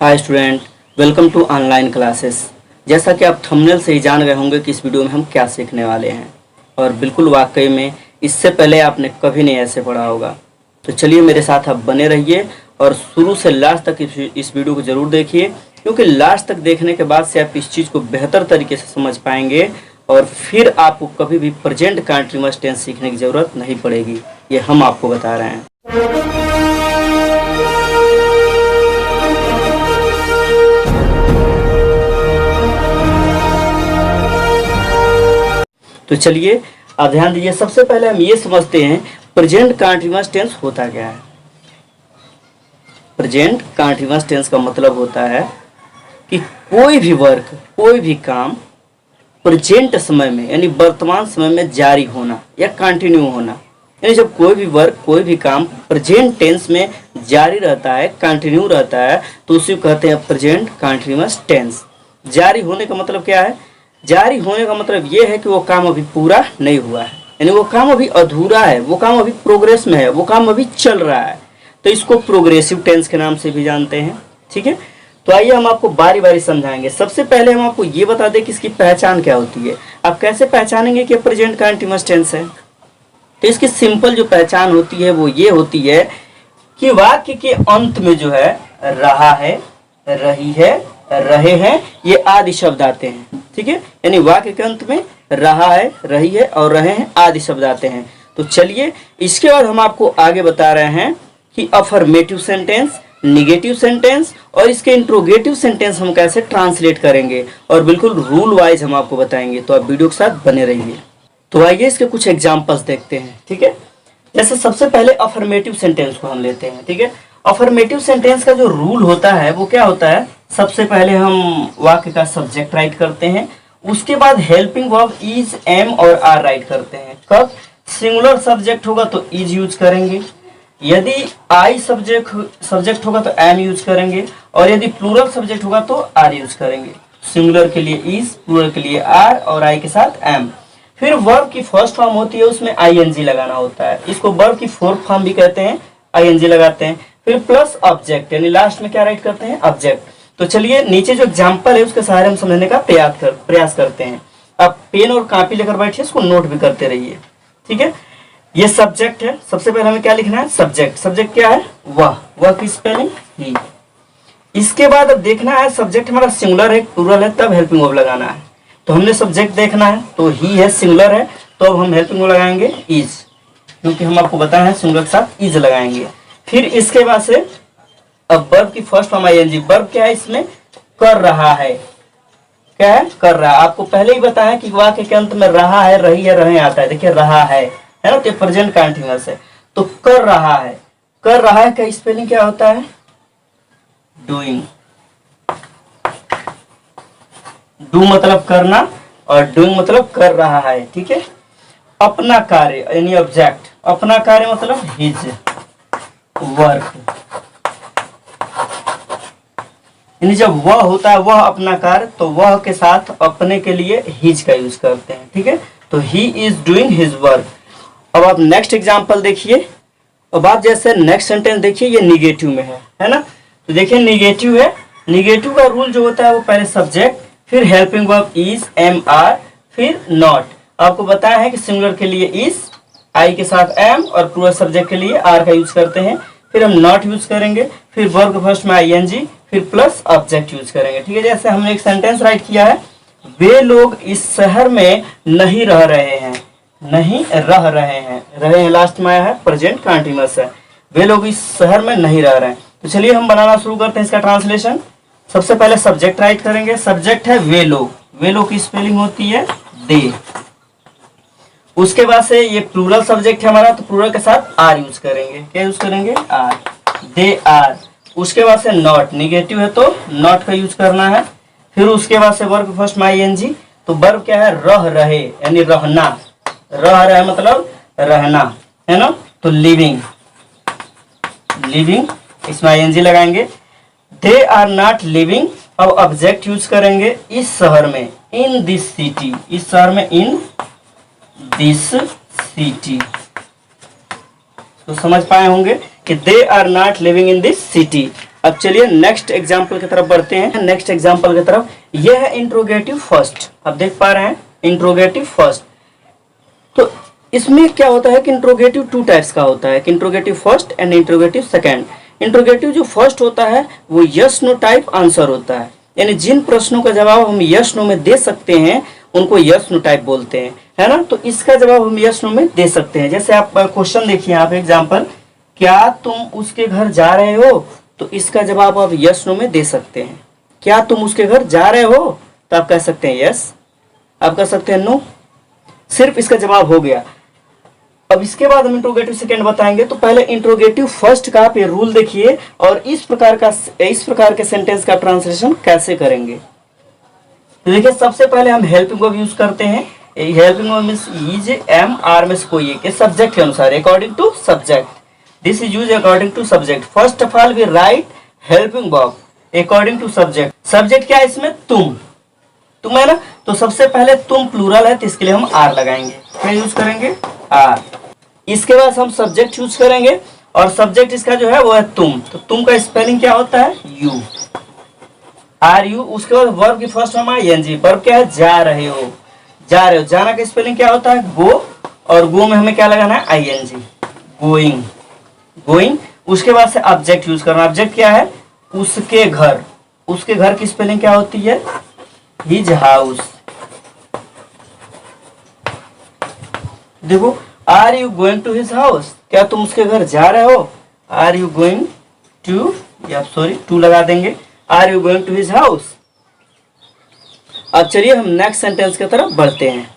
Hi student, welcome to online classes. जैसा कि आप थंबनेल से ही जान गए होंगे कि इस वीडियो में हम क्या सीखने वाले हैं, और बिल्कुल वाकई में इससे पहले आपने कभी नहीं ऐसे पढ़ा होगा। तो चलिए मेरे साथ आप बने रहिए और शुरू से लास्ट तक इस वीडियो को ज़रूर देखिए, क्योंकि लास्ट तक देखने के बाद से आप इस चीज़ को बेहतर तरीके से समझ पाएंगे और फिर आपको कभी भी प्रेजेंट कंटीन्यूअस टेंस सीखने की ज़रूरत नहीं पड़ेगी। ये हम आपको बता रहे हैं। तो चलिए अब ध्यान दीजिए। सबसे पहले हम ये समझते हैं प्रेजेंट कंटीन्यूअस टेंस होता क्या है। प्रेजेंट कंटीन्यूअस टेंस का मतलब होता है कि कोई भी वर्क, कोई भी काम प्रेजेंट समय में यानी वर्तमान समय में जारी होना या कंटिन्यू होना। यानी जब कोई भी वर्क, कोई भी काम प्रेजेंट टेंस में जारी रहता है, कंटिन्यू रहता है, तो उसी को कहते हैं प्रेजेंट कंटीन्यूअस टेंस। जारी होने का मतलब क्या है? जारी होने का मतलब ये है कि वो काम अभी पूरा नहीं हुआ है, यानी वो काम अभी अधूरा है, वो काम अभी प्रोग्रेस में है, वो काम अभी चल रहा है। तो इसको प्रोग्रेसिव टेंस के नाम से भी जानते हैं। ठीक है, तो आइए हम आपको बारी बारी समझाएंगे। सबसे पहले हम आपको ये बता दें कि इसकी पहचान क्या होती है। आप कैसे पहचानेंगे कि प्रेजेंट कंटीन्यूअस टेंस है? तो इसकी सिंपल जो पहचान होती है वो ये होती है कि वाक्य के अंत में जो है रहा है, रही है, रहे हैं, ये आदि शब्द आते हैं। ठीक है, यानी वाक्य के अंत में रहा है, रही है और रहे हैं आदि शब्द आते हैं। तो चलिए इसके बाद हम आपको आगे बता रहे हैं कि अफर्मेटिव सेंटेंस, निगेटिव सेंटेंस और इसके इंट्रोगेटिव सेंटेंस हम कैसे ट्रांसलेट करेंगे, और बिल्कुल रूल वाइज हम आपको बताएंगे। तो आप वीडियो के साथ बने रहिए। तो आइए इसके कुछ एग्जांपल्स देखते हैं। ठीक है, जैसे सबसे पहले अफर्मेटिव सेंटेंस को हम लेते हैं। ठीक है, अफर्मेटिव सेंटेंस का जो रूल होता है वो क्या होता है? सबसे पहले हम वाक्य का सब्जेक्ट राइट करते हैं, उसके बाद हेल्पिंग वर्ब इज, एम और आर राइट करते हैं। कब? सिंगुलर सब्जेक्ट होगा तो इज यूज करेंगे, यदि आई सब्जेक्ट होगा तो एम यूज करेंगे, और यदि प्लूरल सब्जेक्ट होगा तो आर यूज करेंगे। सिंगुलर के लिए इज, प्लूरल के लिए आर और आई के साथ एम। फिर वर्ब की फर्स्ट फॉर्म होती है, उसमें आईएनजी लगाना होता है। इसको वर्ब की फोर्थ फॉर्म भी कहते हैं, आईएनजी लगाते हैं। फिर प्लस ऑब्जेक्ट, यानी लास्ट में क्या राइट करते हैं? ऑब्जेक्ट। तो चलिए नीचे जो एग्जाम्पल है उसके सहारे हम समझने का प्रयास करते हैं। आप पेन और कॉपी लेकर बैठिए, इसको नोट भी करते रहिए। ठीक है, ये सब्जेक्ट है। सबसे पहले हमें क्या लिखना है? सब्जेक्ट। सब्जेक्ट क्या है? वह की स्पेलिंग ही। इसके बाद अब देखना है सब्जेक्ट हमारा सिंगुलर है, प्लूरल है, तब हेल्पिंग वर्ब लगाना है। तो हमने सब्जेक्ट देखना है, तो ही है, सिंगुलर है, तो अब हम हेल्पिंग वर्ब लगाएंगे इज, क्योंकि हम आपको बताया है सिंगुलर के साथ इज लगाएंगे। फिर इसके बाद से अब वर्ब की फर्स्ट फॉर्म आईएनजी। वर्ब क्या है? इसमें कर रहा है। क्या है? कर रहा है। आपको पहले ही बताया कि वाक्य के अंत में रहा है, रही है, रहे आता है। देखिए रहा है ना, तो प्रेजेंट कंटीन्यूअस है। तो कर रहा है, कर रहा है का स्पेलिंग क्या होता है? डूइंग। डू मतलब करना और डूइंग मतलब कर रहा है। ठीक है, अपना कार्य यानी ऑब्जेक्ट, अपना कार्य मतलब हिज वर्क, यानी जब वह होता है, वह अपना कार्य, तो वह के साथ अपने के लिए हिज का यूज करते हैं। ठीक है, तो he is doing his work. अब आप नेक्स्ट एग्जांपल देखिए। अब आप जैसे नेक्स्ट सेंटेंस देखिए, ये निगेटिव में है ना। तो देखिए निगेटिव है। निगेटिव का रूल जो होता है वो पहले सब्जेक्ट, फिर helping verb is, am, are, फिर नॉट। आपको बताया है कि सिंगुलर के लिए इज, आई के साथ एम और प्लूरल सब्जेक्ट के लिए आर का यूज करते हैं। फिर हम नॉट यूज करेंगे, फिर वर्ब के फर्स्ट में आईएनजी, फिर प्लस ऑब्जेक्ट यूज करेंगे। ठीक है, जैसे हमने एक सेंटेंस राइट किया है, वे लोग इस शहर में नहीं रह रहे हैं, नहीं रह रहे हैं, रहे हैं लास्ट में आया है, प्रेजेंट कंटीन्यूअस है। वे लोग इस शहर में नहीं रह रहे हैं। तो चलिए हम बनाना शुरू करते हैं इसका ट्रांसलेशन। सबसे पहले सब्जेक्ट राइट करेंगे। सब्जेक्ट है वे लोग, वे लोग की स्पेलिंग होती है दे। उसके बाद से ये प्लूरल सब्जेक्ट है हमारा, तो प्लूरल के साथ आर यूज करेंगे। क्या यूज करेंगे? Are, they are. उसके बाद से नॉट, निगेटिव है तो नॉट का यूज करना है। फिर उसके बाद से वर्ब फर्स्ट में आईएनजी, तो वर्ब क्या है? रह रहे, यानी रहना। रह रहे मतलब रहना, है ना। तो लिविंग, लिविंग, इसमें आईएनजी लगाएंगे। दे आर नॉट लिविंग, अब ऑब्जेक्ट यूज करेंगे इस शहर में, इन दिस सिटी, इस शहर में, इन दिस सिटी। तो समझ पाए होंगे कि they are not living in this city. अब चलिए नेक्स्ट एग्जाम्पल की तरफ बढ़ते हैं। नेक्स्ट एग्जाम्पल की तरफ, यह है इंट्रोगेटिव फर्स्ट। आप देख पा रहे हैं इंट्रोगेटिव फर्स्ट। तो इसमें क्या होता है कि इंट्रोगेटिव टू टाइप्स का होता है कि interrogative first and interrogative second. Interrogative जो फर्स्ट होता है वो यस नो टाइप आंसर होता है, यानी जिन प्रश्नों का जवाब हम यस नो में दे सकते हैं उनको यस नो टाइप बोलते हैं, है ना। तो इसका जवाब हम यस नो में दे सकते हैं। जैसे आप क्वेश्चन देखिए यहाँ पे एग्जाम्पल, क्या तुम उसके घर जा रहे हो, तो इसका जवाब आप यस नो में दे सकते हैं। क्या तुम उसके घर जा रहे हो, तो आप कह सकते हैं यस, आप कह सकते हैं नो, सिर्फ इसका जवाब हो गया। अब इसके बाद हम इंट्रोगेटिव सेकंड बताएंगे। तो पहले इंट्रोगेटिव फर्स्ट का आप ये रूल देखिए और इस प्रकार के सेंटेंस का ट्रांसलेशन कैसे करेंगे। तो देखिए सबसे पहले हम हेल्पिंग वर्ब यूज करते हैं। Helping verb means is, am, are में से कोई एक सब्जेक्ट के अनुसार, according to subject. This is use according to subject. First of all we write helping verb according to subject. Subject क्या है इसमें, तुम है ना। तो सबसे पहले तुम प्लूरल है तो इसके लिए हम आर लगाएंगे। क्या यूज करेंगे, आर। इसके बाद हम सब्जेक्ट यूज करेंगे और सब्जेक्ट इसका जो है वो है तुम। तो तुम का स्पेलिंग क्या होता है, यू, आर यू। उसके बाद वर्ब की फर्स्ट फॉर्म है एनजी। वर्ब क्या है, जा रहे हो, जा रहे हो। जाना का स्पेलिंग क्या होता है, गो, और गो में हमें क्या लगाना है, आईएनजी, गोइंग, गोइंग। उसके बाद से ऑब्जेक्ट यूज करना। ऑब्जेक्ट क्या है, उसके घर। उसके घर की स्पेलिंग क्या होती है, हिज हाउस। देखो, are you going to his house, क्या तुम उसके घर जा रहे हो, आर यू गोइंग टू, या सॉरी टू लगा देंगे, are you going to his house. अब चलिए हम नेक्स्ट सेंटेंस की तरफ बढ़ते हैं।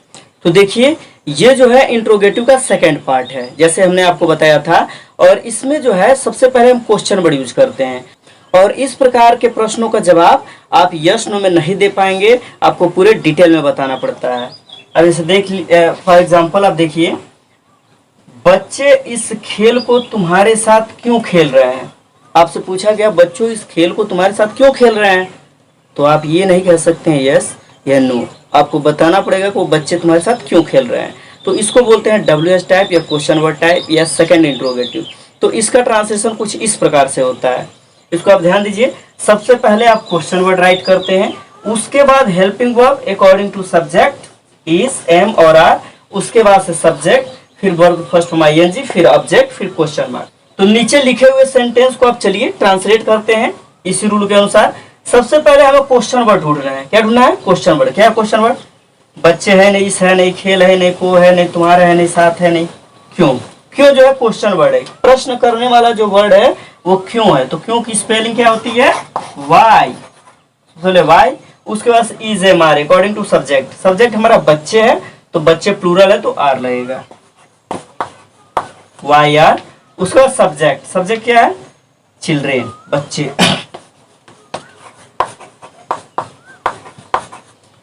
तो देखिए ये जो है इंट्रोगेटिव का सेकंड पार्ट है, जैसे हमने आपको बताया था। और इसमें जो है सबसे पहले हम क्वेश्चन वर्ड यूज करते हैं और इस प्रकार के प्रश्नों का जवाब आप यस नो में नहीं दे पाएंगे, आपको पूरे डिटेल में बताना पड़ता है। अब इसे देख फॉर एग्जाम्पल आप देखिए, बच्चे इस खेल को तुम्हारे साथ क्यों खेल रहे हैं। आपसे पूछा गया बच्चों इस खेल को तुम्हारे साथ क्यों खेल रहे हैं, तो आप ये नहीं कह सकते हैं यस या नो, आपको बताना पड़ेगा कि वो बच्चे तुम्हारे साथ क्यों खेल रहे हैं। तो इसको बोलते हैं WH टाइप या क्वेश्चन वर्ड टाइप या सेकंड इंट्रोगेटिव। तो इसका ट्रांसलेशन कुछ इस प्रकार से होता है, इसको आप ध्यान दीजिए। सबसे पहले आप क्वेश्चन वर्ड राइट करते हैं, उसके बाद helping verb according to subject is, am और आर, उसके बाद से सब्जेक्ट, फिर वर्ब फर्स्ट फॉर्म आईएनजी, फिर ऑब्जेक्ट, फिर क्वेश्चन मार्क। तो नीचे लिखे हुए सेंटेंस को आप चलिए ट्रांसलेट करते हैं इसी रूल के अनुसार। सबसे पहले हमें क्वेश्चन वर्ड ढूंढ रहे हैं। क्या ढूंढना है, क्वेश्चन वर्ड। क्या है क्वेश्चन वर्ड, बच्चे है नहीं, इस है नहीं, खेल है नहीं, को है नहीं, तुम्हारे है नहीं, साथ है नहीं, क्यों। क्यों जो है क्वेश्चन वर्ड है, प्रश्न करने वाला जो वर्ड है वो क्यों है। तो क्यों की स्पेलिंग क्या होती है, वाई, बोले वाई। उसके बाद is, am, are according to subject. Subject हमारा बच्चे है तो बच्चे प्लूरल है तो आर लगेगा, वाई आर। उसके बाद सब्जेक्ट, सब्जेक्ट क्या है, चिल्ड्रेन, बच्चे,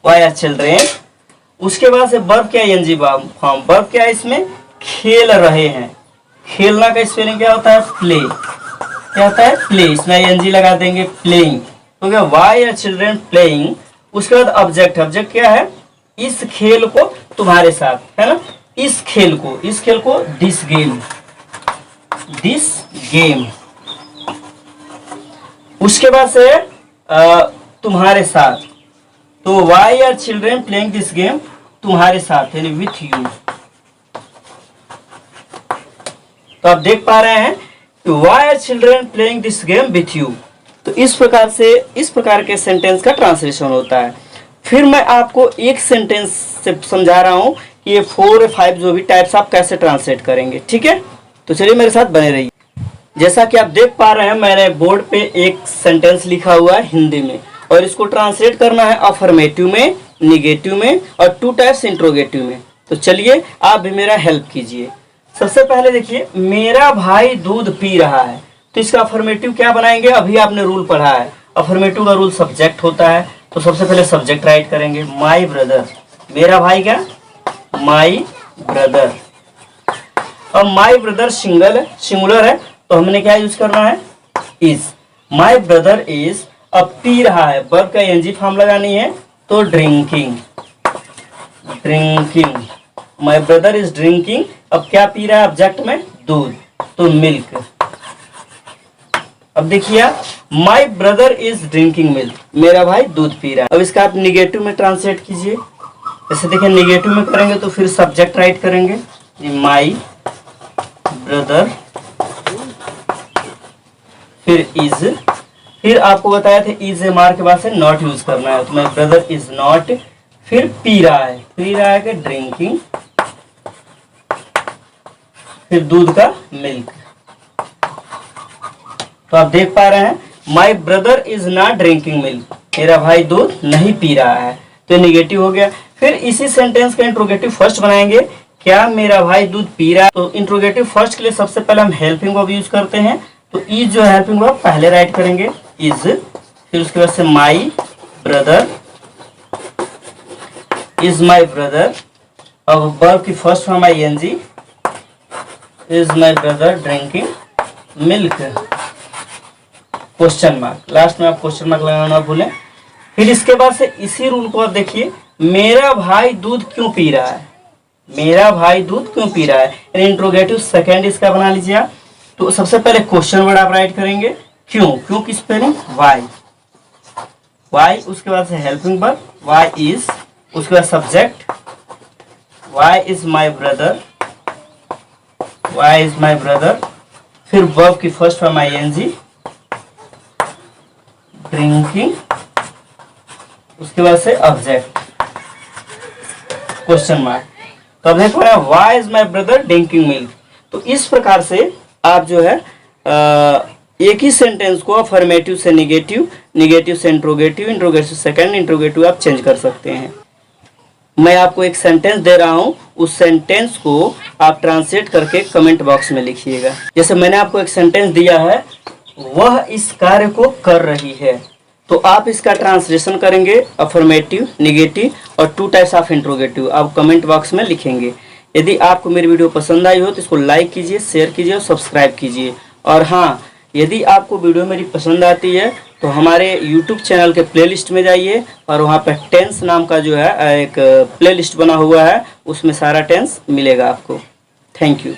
वाई आर चिल्ड्रेन। उसके बाद से वर्ब क्या है, एनजी फॉर्म। वर्ब क्या है इसमें, खेल रहे हैं। खेलना का स्पेलिंग क्या होता है, प्ले, क्या होता है, प्ले। इसमें एनजी लगा देंगे, प्लेइंग। तो क्या, वाई आर चिल्ड्रेन प्लेइंग। उसके बाद ऑब्जेक्ट, ऑब्जेक्ट क्या है, इस खेल को तुम्हारे साथ, है ना, इस खेल को दिस गेम, दिस गेम। उसके बाद से तुम्हारे साथ, तो why are children playing this game, तुम्हारे साथ यानी विथ यू। तो आप देख पा रहे हैं कि why are children playing this game with you. तो इस प्रकार के सेंटेंस का ट्रांसलेशन होता है। फिर मैं आपको एक सेंटेंस से समझा रहा हूं कि ये 4 या 5 जो भी टाइप्स आप कैसे ट्रांसलेट करेंगे, ठीक है। तो चलिए मेरे साथ बने रहिए। जैसा कि आप देख पा रहे हैं मैंने बोर्ड पे एक सेंटेंस लिखा हुआ है हिंदी में और इसको ट्रांसलेट करना है अफर्मेटिव में, निगेटिव में और 2 टाइप्स इंट्रोगेटिव में। तो चलिए आप भी मेरा हेल्प कीजिए। सबसे पहले देखिए, मेरा भाई दूध पी रहा है, तो इसका अफर्मेटिव क्या बनाएंगे, अभी आपने रूल पढ़ा है। अफर्मेटिव का रूल सब्जेक्ट होता है, तो सबसे पहले सब्जेक्ट राइट करेंगे, माई ब्रदर, मेरा भाई क्या, माई ब्रदर। अब माई ब्रदर सिंगुलर है तो हमने क्या यूज करना है, इज। माई ब्रदर इज, अब पी रहा है, वर्ब का एनजी फॉर्म लगानी है तो drinking, drinking. My brother is drinking, अब क्या पी रहा है ऑब्जेक्ट में, दूध, तो मिल्क, अब देखिए माई ब्रदर इज ड्रिंकिंग मिल्क, मेरा भाई दूध पी रहा है। अब इसका आप निगेटिव में ट्रांसलेट कीजिए। जैसे देखिए निगेटिव में करेंगे तो फिर सब्जेक्ट राइट करेंगे, माई ब्रदर, फिर इज, फिर आपको बताया था इज मार के बाद से नॉट यूज करना है, तो माई ब्रदर इज नॉट, फिर पी रहा है कि ड्रिंकिंग, फिर दूध का मिल्क। तो आप देख पा रहे हैं माई brother is not drinking milk, मेरा भाई दूध नहीं पी रहा है, तो निगेटिव हो गया। फिर इसी सेंटेंस का इंट्रोगेटिव फर्स्ट बनाएंगे, क्या मेरा भाई दूध पी रहा है। तो इंट्रोगेटिव फर्स्ट के लिए सबसे पहले हम हेल्पिंग वर्ब यूज करते हैं, तो इज जो है हेल्पिंग वर्ब पहले राइट करेंगे इज, फिर उसके बाद से my brother is my brother. अब वर्ब की first form I N G, is my brother drinking milk, question mark, last में आप क्वेश्चन मार्क लगाना ना भूलें। फिर इसके बाद से इसी रूल को आप देखिए, मेरा भाई दूध क्यों पी रहा है, मेरा भाई दूध क्यों पी रहा है, इंट्रोगेटिव सेकंड इसका बना लीजिए आप। तो सबसे पहले क्वेश्चन वर्ड आप राइट करेंगे, क्यों, क्यों की स्पेलिंग वाई, वाई, उसके बाद से हेल्पिंग वर्ब वाई इज, उसके बाद subject why is my brother, why is my brother, फिर वर्ब की first form I N G, drinking, उसके बाद से ऑब्जेक्ट क्वेश्चन मार्क। तो अब देख रहे हैं why is my brother drinking milk. तो इस प्रकार से आप जो है एक ही सेंटेंस को अफर्मेटिव से निगेटिव, निगेटिव से इंट्रोगेटिव, इंट्रोगेटिव सेकंड, इंट्रोगेटिव आप चेंज कर सकते हैं। मैं आपको एक सेंटेंस दे रहा हूं, उस सेंटेंस को आप ट्रांसलेट करके कमेंट बॉक्स में लिखिएगा। जैसे मैंने आपको एक सेंटेंस दिया है, वह इस कार्य को कर रही है, तो आप इसका ट्रांसलेशन करेंगे अफर्मेटिव, निगेटिव और 2 टाइप्स ऑफ इंट्रोगेटिव, आप कमेंट बॉक्स में लिखेंगे। यदि आपको मेरी वीडियो पसंद आई हो तो इसको लाइक कीजिए, शेयर कीजिए और सब्सक्राइब कीजिए। और हाँ, यदि आपको वीडियो मेरी पसंद आती है तो हमारे YouTube चैनल के प्लेलिस्ट में जाइए और वहाँ पर टेंस नाम का जो है एक प्लेलिस्ट बना हुआ है, उसमें सारा टेंस मिलेगा आपको। Thank you.